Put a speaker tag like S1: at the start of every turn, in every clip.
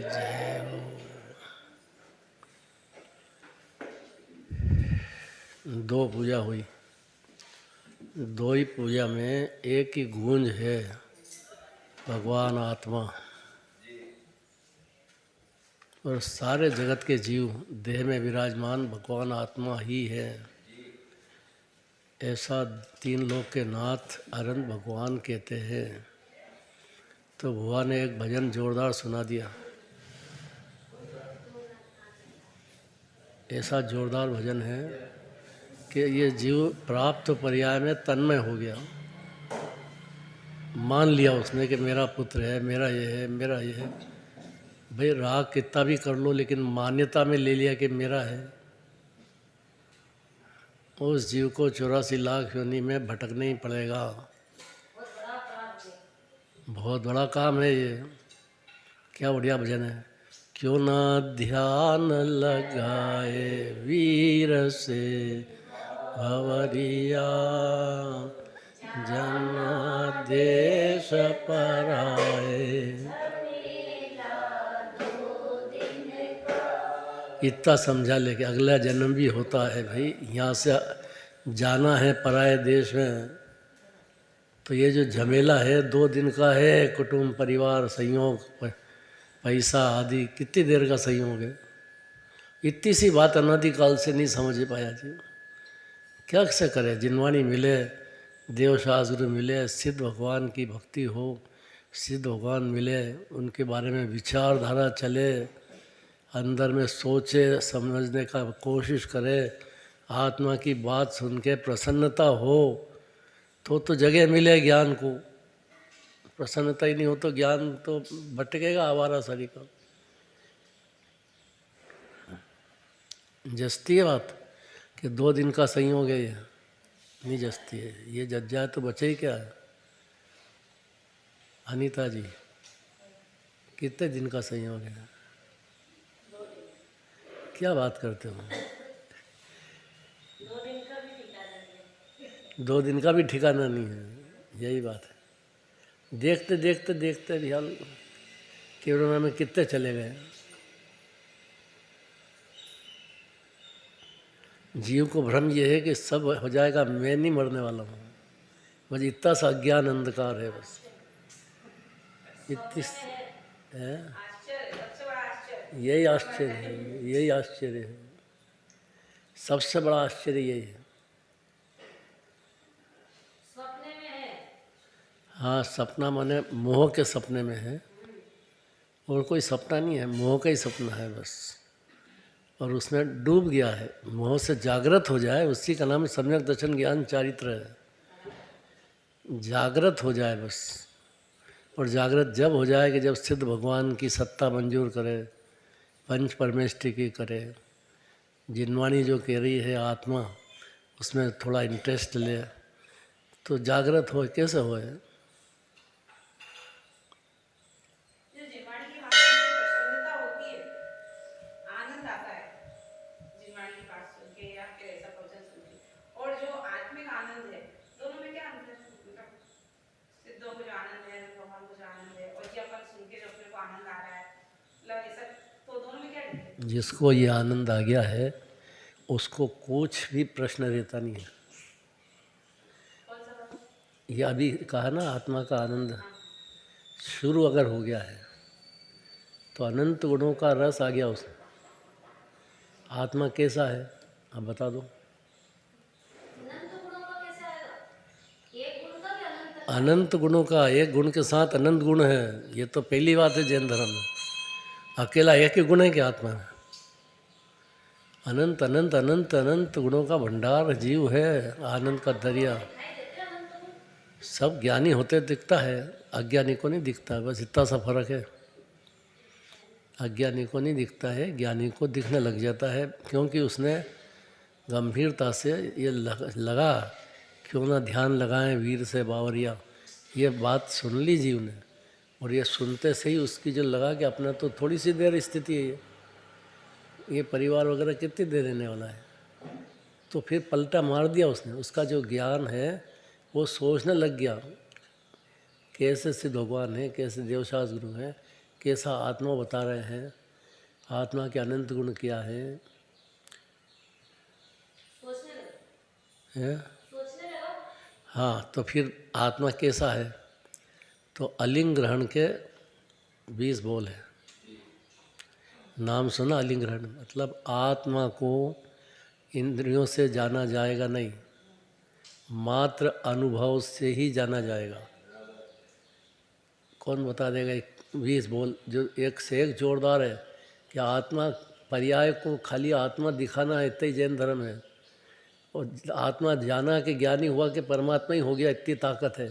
S1: जय हो। दो पूजा हुई, दो ही पूजा में एक ही गूंज है, भगवान आत्मा। और सारे जगत के जीव देह में विराजमान भगवान आत्मा ही है। ऐसा तीन लोक के नाथ अनंत भगवान कहते हैं। तो भुआ ने एक भजन जोरदार सुना दिया। ऐसा जोरदार भजन है कि ये जीव प्राप्त पर्याय में तन्मय हो गया। मान लिया उसने कि मेरा पुत्र है, मेरा ये है, मेरा ये है। भाई राग कितना भी कर लो, लेकिन मान्यता में ले लिया कि मेरा है। उस जीव को 84 लाख योनि में भटकना ही पड़ेगा। बहुत बड़ा काम है ये। क्या बढ़िया भजन है। क्यों ना ध्यान लगाए वीर से भवरिया, जनादेश पर आए। इतना समझा ले कि अगला जन्म भी होता है। भाई यहाँ से जाना है पराए देश में, तो ये जो झमेला है 2 दिन का है। कुटुंब परिवार संयोग, पैसा आदि, कितनी देर का संयोग है। इतनी सी बात अनादिकाल से नहीं समझ पाया जी। क्या से करे। जिनवाणी मिले, देवशास्त्र मिले, सिद्ध भगवान की भक्ति हो, सिद्ध भगवान मिले, उनके बारे में विचारधारा चले, अंदर में सोचे समझने का कोशिश करे, आत्मा की बात सुन के प्रसन्नता हो, तो जगह मिले ज्ञान को। प्रसन्नता ही नहीं हो तो ज्ञान तो भटकेगा आवारा शरीर का। जस्ती है बात कि 2 दिन का संयोग है। ये नहीं जस्ती है। ये जज जाए तो बचे ही क्या है। अनीता जी, कितने दिन का संयोग है। क्या बात करते हो। 2 दिन का भी ठिकाना नहीं है। यही बात है। देखते देखते देखते ध्यान कोरोना में कितने चले गए। जीव को भ्रम ये है कि सब हो जाएगा, मैं नहीं मरने वाला हूँ। बस इतना सा अज्ञान अंधकार है। बस इतनी है। यही आश्चर्य है, यही आश्चर्य है। सबसे बड़ा आश्चर्य यही है। हाँ, सपना माने मोह के सपने में है, और कोई सपना नहीं है। मोह का ही सपना है बस। और उसमें डूब गया है। मोह से जागृत हो जाए, उसी का नाम सम्यक दर्शन ज्ञान चारित्र है। जागृत हो जाए बस। और जागृत जब हो जाए कि जब सिद्ध भगवान की सत्ता मंजूर करे, पंच परमेष्टि की करे, जिनवाणी जो कह रही है आत्मा, उसमें थोड़ा इंटरेस्ट ले, तो जागृत हो। कैसे होए। जिसको ये आनंद आ गया है उसको कुछ भी प्रश्न रहता नहीं है। ये अभी कहा ना, आत्मा का आनंद शुरू अगर हो गया है तो अनंत गुणों का रस आ गया उसमें। आत्मा कैसा है आप बता दो। अनंत गुणों का, एक गुण के साथ अनंत गुण है। ये तो पहली बात है जैन धर्म में। अकेला एक ही गुण है कि आत्मा में अनंत अनंत अनंत अनंत गुणों का भंडार जीव है, आनंद का दरिया। सब ज्ञानी होते दिखता है, अज्ञानी को नहीं दिखता। बस इतना सा फर्क है। अज्ञानी को नहीं दिखता है, ज्ञानी को दिखने लग जाता है, क्योंकि उसने गंभीरता से ये लगा क्यों ना ध्यान लगाएं वीर से बावरिया। ये बात सुन ली जीव ने, और ये सुनते से ही उसकी जो लगा कि अपना तो थोड़ी सी देर स्थिति है, ये परिवार वगैरह कितनी देर रहने वाला है। तो फिर पलटा मार दिया उसने। उसका जो ज्ञान है वो सोचने लग गया कैसे सिद्ध भगवान है, कैसे देवशास्त्र गुरु हैं, कैसा आत्मा बता रहे हैं, आत्मा के अनंत गुण क्या है, है? हाँ, तो फिर आत्मा कैसा है? तो अलिंग ग्रहण के 20 बोल है। नाम सुना अलिंग ग्रहण? मतलब आत्मा को इंद्रियों से जाना जाएगा नहीं, मात्र अनुभव से ही जाना जाएगा। कौन बता देगा? 20 बोल जो एक से एक जोरदार है कि आत्मा पर्याय को खाली आत्मा दिखाना है, इतना ही जैन धर्म है। और आत्मा जाना कि ज्ञानी हुआ कि परमात्मा ही हो गया, इतनी ताकत है।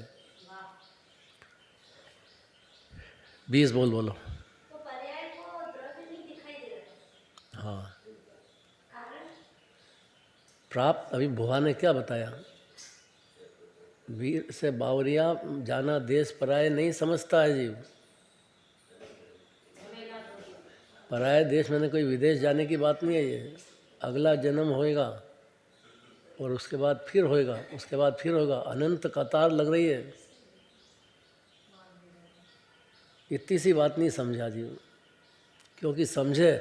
S1: 20 बोल बोलो।
S2: तो पर्याय को द्रव्य नहीं दिखाई दे रहा।
S1: हाँ,
S2: कारण
S1: प्राप्त अभी भुआ ने क्या बताया? वीर से बावरिया जाना देश पराये नहीं समझता है जीव। पराये देश मैंने कोई विदेश जाने की बात नहीं है। ये अगला जन्म होएगा और उसके बाद फिर होएगा, उसके बाद फिर होगा, अनंत कतार लग रही है। इतनी सी बात नहीं समझा जीव, क्योंकि समझे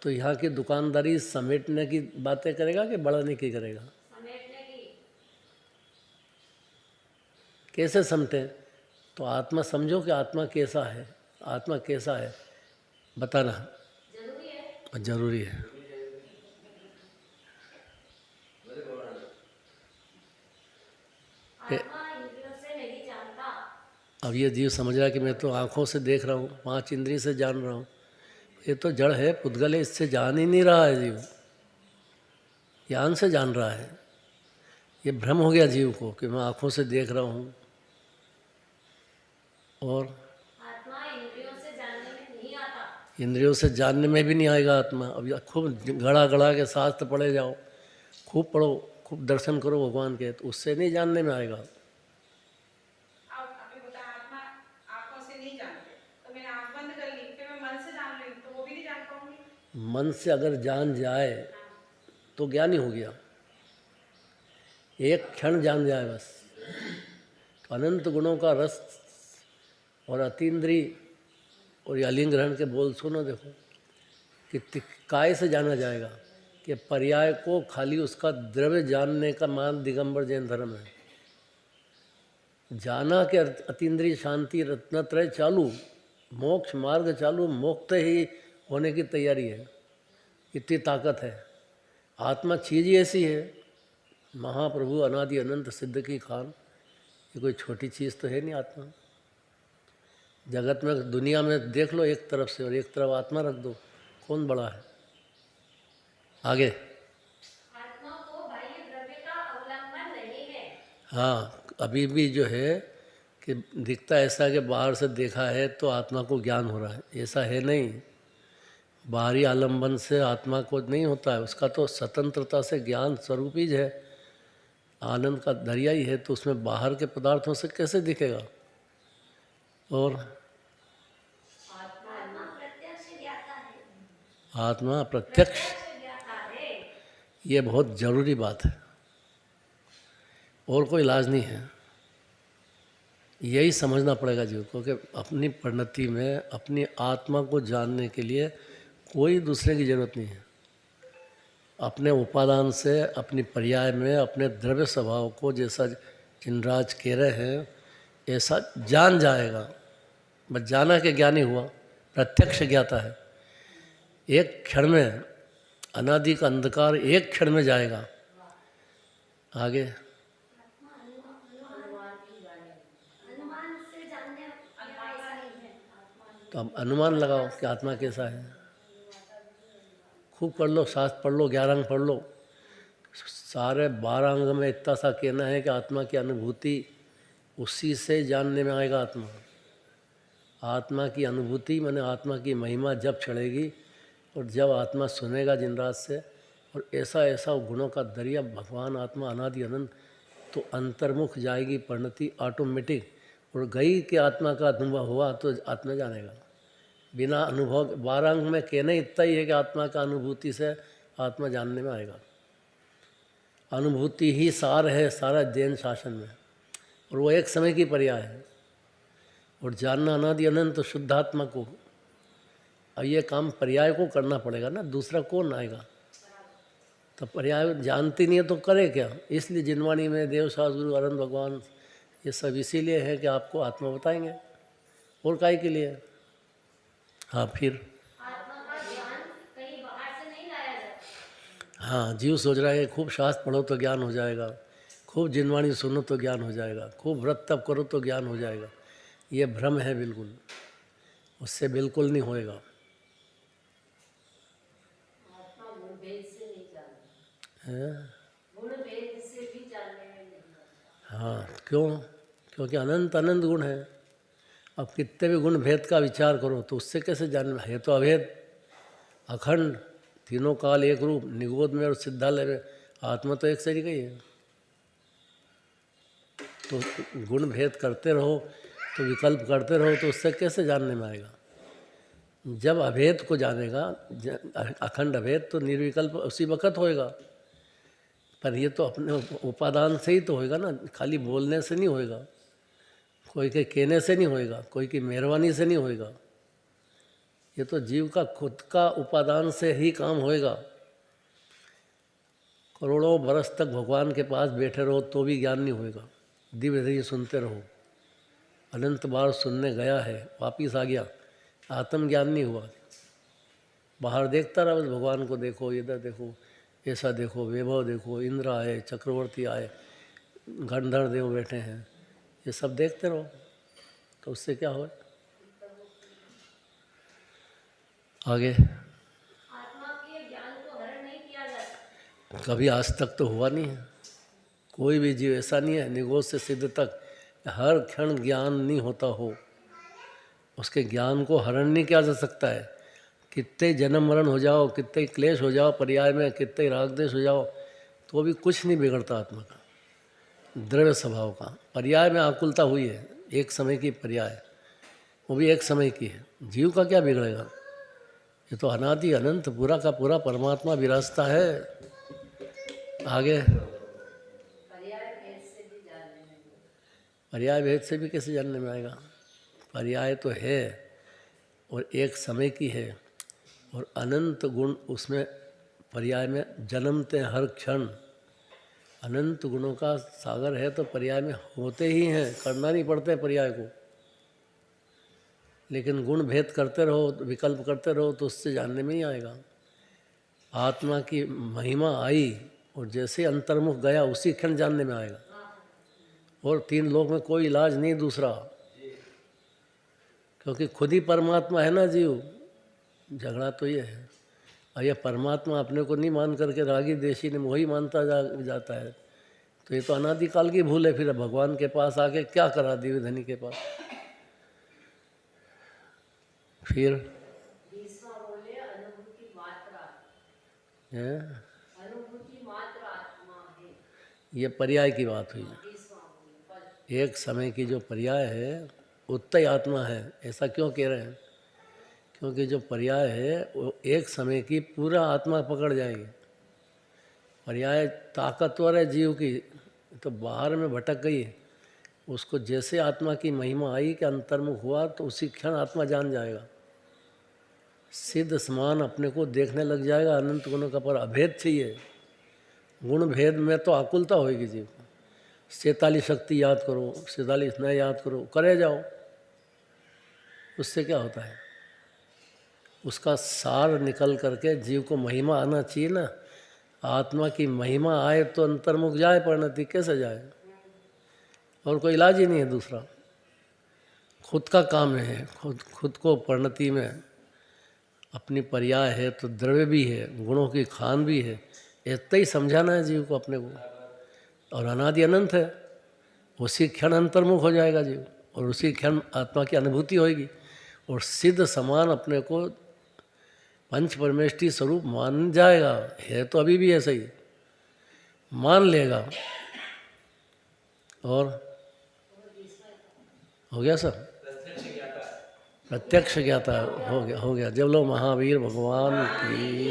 S1: तो यहाँ की दुकानदारी समेटने की बातें करेगा कि बढ़ाने की करेगा?
S2: समेटने की।
S1: कैसे समझे? तो आत्मा समझो कि आत्मा कैसा है, आत्मा कैसा है बताना
S2: जरूरी है।
S1: जरूरी है।
S2: आत्मा इंद्रियों से नहीं जानता।
S1: अब ये जीव समझ रहा है कि मैं तो आँखों से देख रहा हूँ, 5 इंद्रिय से जान रहा हूँ। ये तो जड़ है, पुद्गल है, इससे जान ही नहीं रहा है जीव, ज्ञान से जान रहा है। ये भ्रम हो गया जीव को कि मैं आँखों से देख रहा हूँ। और
S2: आत्मा इंद्रियों से जानने में नहीं आता।
S1: इंद्रियों से जानने में भी नहीं आएगा आत्मा। अब खूब गड़ा गड़ा के शास्त्र पढ़े जाओ, खूब पढ़ो, खूब दर्शन करो भगवान के, तो उससे नहीं जानने में आएगा।
S3: आपने बताया आत्मा आंखों से नहीं जानते, तो मैंने आंख बंद कर ली, फिर मैं मन से जान रही हूँ, तो वो भी नहीं जान पाऊंगी।
S1: मन से अगर जान जाए तो ज्ञानी हो गया, एक क्षण जान जाए बस। तो अनंत गुणों का रस और अतीन्द्रिय और ये अलिंग ग्रहण के बोल सुनो, देखो कि काय से जाना जाएगा कि पर्याय को खाली उसका द्रव्य जानने का मान दिगंबर जैन धर्म है। जाना कि अतीन्द्रिय शांति रत्नत्रय चालू, मोक्ष मार्ग चालू, मुक्त ही होने की तैयारी है, इतनी ताकत है। आत्मा चीज़ ही ऐसी है, महाप्रभु अनादि अनंत सिद्ध की खान, ये कोई छोटी चीज़ तो है नहीं आत्मा। जगत में दुनिया में देख लो एक तरफ से और एक तरफ आत्मा रख दो, कौन बड़ा है? आगे
S2: आत्मा को बाह्य द्रव्य का अवलंबन नहीं है।
S1: हाँ, अभी भी जो है कि दिखता ऐसा कि बाहर से देखा है तो आत्मा को ज्ञान हो रहा है, ऐसा है नहीं। बाहरी आलम्बन से आत्मा को नहीं होता है, उसका तो स्वतंत्रता से ज्ञान स्वरूप ही है, आनंद का दरिया ही है, तो उसमें बाहर के पदार्थों से कैसे दिखेगा? और
S2: आत्मा प्रत्यक्ष ज्ञाता है।
S1: आत्मा प्रत्यक्ष,
S2: प्रत्यक्ष ज्ञाता है।
S1: ये बहुत ज़रूरी बात है, और कोई इलाज नहीं है। यही समझना पड़ेगा जीव को कि अपनी परिणति में अपनी आत्मा को जानने के लिए कोई दूसरे की ज़रूरत नहीं है। अपने उपादान से, अपनी पर्याय में, अपने द्रव्य स्वभाव को जैसा जिनराज कह रहे हैं ऐसा जान जाएगा। बस जाना के ज्ञानी हुआ, प्रत्यक्ष ज्ञाता है। एक क्षण में अनादि का अंधकार एक क्षण में जाएगा। आगे
S2: अनुमान से जानने वाला ऐसा नहीं है।
S1: तो अब अनुमान लगाओ कि आत्मा कैसा है। खूब पढ़ लो, शास्त्र पढ़ लो, 11 अंग पढ़ लो, सारे 12 अंग में इतना सा कहना है कि आत्मा की अनुभूति उसी से जानने में आएगा। आत्मा की अनुभूति माने आत्मा की महिमा जब चढ़ेगी और जब आत्मा सुनेगा जिनराज से, और ऐसा ऐसा गुणों का दरिया भगवान आत्मा अनादि अनंत, तो अंतर्मुख जाएगी परिणति ऑटोमेटिक। और गई कि आत्मा का अनुभव हुआ तो आत्मा जानेगा। बिना अनुभव 12 अंग में कहना इतना ही है कि आत्मा का अनुभूति से आत्मा जानने में आएगा। अनुभूति ही सार है सारा जैन शासन में, और वो एक समय की पर्याय है। और जानना अनादि अनंत शुद्धात्मा को, अब ये काम पर्याय को करना पड़ेगा ना, दूसरा कौन आएगा। तो पर्याय जानती नहीं है तो करे क्या। इसलिए जिनवाणी में देव शास्त्र गुरु अरविंद भगवान ये सब इसीलिए है कि आपको आत्मा बताएंगे, और काय के लिए। हाँ फिर
S2: आत्मा का ज्ञान कहीं बाहर से नहीं लाया जाता।
S1: हाँ, जीव सोच रहा है खूब शास्त्र पढ़ो तो ज्ञान हो जाएगा, खूब जिनवाणी सुनो तो ज्ञान हो जाएगा, खूब व्रत तप करो तो ज्ञान हो जाएगा। ये भ्रम है बिल्कुल, उससे बिल्कुल नहीं होएगा।
S2: आत्मा गुण भेद से नहीं जानता,
S1: हैं?
S2: गुण भेद से भी जानने में नहीं आता।
S1: हाँ, क्यों? क्योंकि अनंत अनंत गुण है। अब कितने भी गुण भेद का विचार करो तो उससे कैसे जान है। तो अभेद, अखंड, तीनों काल एक रूप, निगोद में और सिद्धालय में आत्मा तो एक शरीर ही है। तो गुण भेद करते रहो तो विकल्प करते रहो तो उससे कैसे जानने में आएगा। जब अभेद को जानेगा, अखंड अभेद, तो निर्विकल्प उसी वक्त होएगा। पर ये तो अपने उपादान से ही तो होएगा ना, खाली बोलने से नहीं होएगा, कोई के कहने से नहीं होएगा, कोई की मेहरबानी से नहीं होएगा। ये तो जीव का खुद का उपादान से ही काम होएगा। करोड़ों बरस तक भगवान के पास बैठे रहो तो भी ज्ञान नहीं होएगा। दिव्य धीरे सुनते रहो, अनंत बार सुनने गया है, वापिस आ गया, आत्मज्ञान नहीं हुआ। बाहर देखता रहा, बस भगवान को देखो, इधर देखो, ऐसा देखो, वैभव देखो, इंद्र आए, चक्रवर्ती आए, गंधर्व देव बैठे हैं, ये सब देखते रहो तो उससे क्या हो। आगे
S2: आत्मा के ज्ञान को हरण नहीं किया जाता।
S1: कभी आज तक तो हुआ नहीं है। कोई भी जीव ऐसा नहीं है निगोद से सिद्ध तक हर क्षण ज्ञान नहीं होता हो, उसके ज्ञान को हरण नहीं किया जा सकता है। कितने जन्म मरण हो जाओ, कितने क्लेश हो जाओ पर्याय में, कितने राग द्वेष हो जाओ, तो भी कुछ नहीं बिगड़ता आत्मा का, द्रव्य स्वभाव का। पर्याय में आकुलता हुई है, एक समय की पर्याय, वो भी एक समय की है। जीव का क्या बिगड़ेगा, ये तो अनादि अनंत पूरा का पूरा परमात्मा विरासता है। आगे
S2: पर्याय भेद से भी जानने में नहीं आता।
S1: पर्याय भेद से भी कैसे जानने में आएगा। पर्याय तो है और एक समय की है, और अनंत गुण उसमें पर्याय में जन्मते हैं हर क्षण। अनंत गुणों का सागर है तो पर्याय में होते ही हैं, करना नहीं पड़ते पर्याय को। लेकिन गुण भेद करते रहो, विकल्प करते रहो तो उससे जानने में ही आएगा। आत्मा की महिमा आई और जैसे अंतर्मुख गया उसी क्षण जानने में आएगा। और तीन लोक में कोई इलाज नहीं दूसरा, क्योंकि खुद ही परमात्मा है ना जीव। झगड़ा तो ये है, और यह परमात्मा अपने को नहीं मान करके रागी देशी ने वही मानता जाता है, तो ये तो अनादिकाल की भूल है। फिर भगवान के पास आके क्या करा दिव्य धनी के पास। फिर
S2: तीसरा बोले अनुभूति मात्रा,
S1: है
S2: अनुभूति मात्र आत्मा है।
S1: ये पर्याय की बात हुई।
S2: तीसरा बोले
S1: एक समय की जो पर्याय है उतना ही आत्मा है, ऐसा क्यों कह रहे हैं। क्योंकि जो पर्याय है वो एक समय की पूरा आत्मा पकड़ जाएगी। पर्याय ताकतवर है जीव की, तो बाहर में भटक गई, उसको जैसे आत्मा की महिमा आई कि अंतर्मुख हुआ तो उसी क्षण आत्मा जान जाएगा, सिद्ध समान अपने को देखने लग जाएगा अनंत गुणों का। पर अभेद चाहिए, गुण भेद में तो आकुलता होगी जीव को। 47 शक्ति याद करो, 47 नए याद करो, करे जाओ, उससे क्या होता है। उसका सार निकल करके जीव को महिमा आना चाहिए ना। आत्मा की महिमा आए तो अंतर्मुख जाए, परिणति कैसे जाए, और कोई इलाज ही नहीं है दूसरा। खुद का काम है, खुद को परिणति में अपनी पर्याय है तो द्रव्य भी है, गुणों की खान भी है, इतना ही समझाना है जीव को अपने को। और अनादि अनंत है, उसी क्षण अंतर्मुख हो जाएगा जीव, और उसी क्षण आत्मा की अनुभूति होगी, और सिद्ध समान अपने को पंच परमेष्टि स्वरूप मान जाएगा। है तो अभी भी ऐसा ही, मान लेगा। और हो गया सर, प्रत्यक्ष ज्ञाता हो गया। जब लोग महावीर भगवान की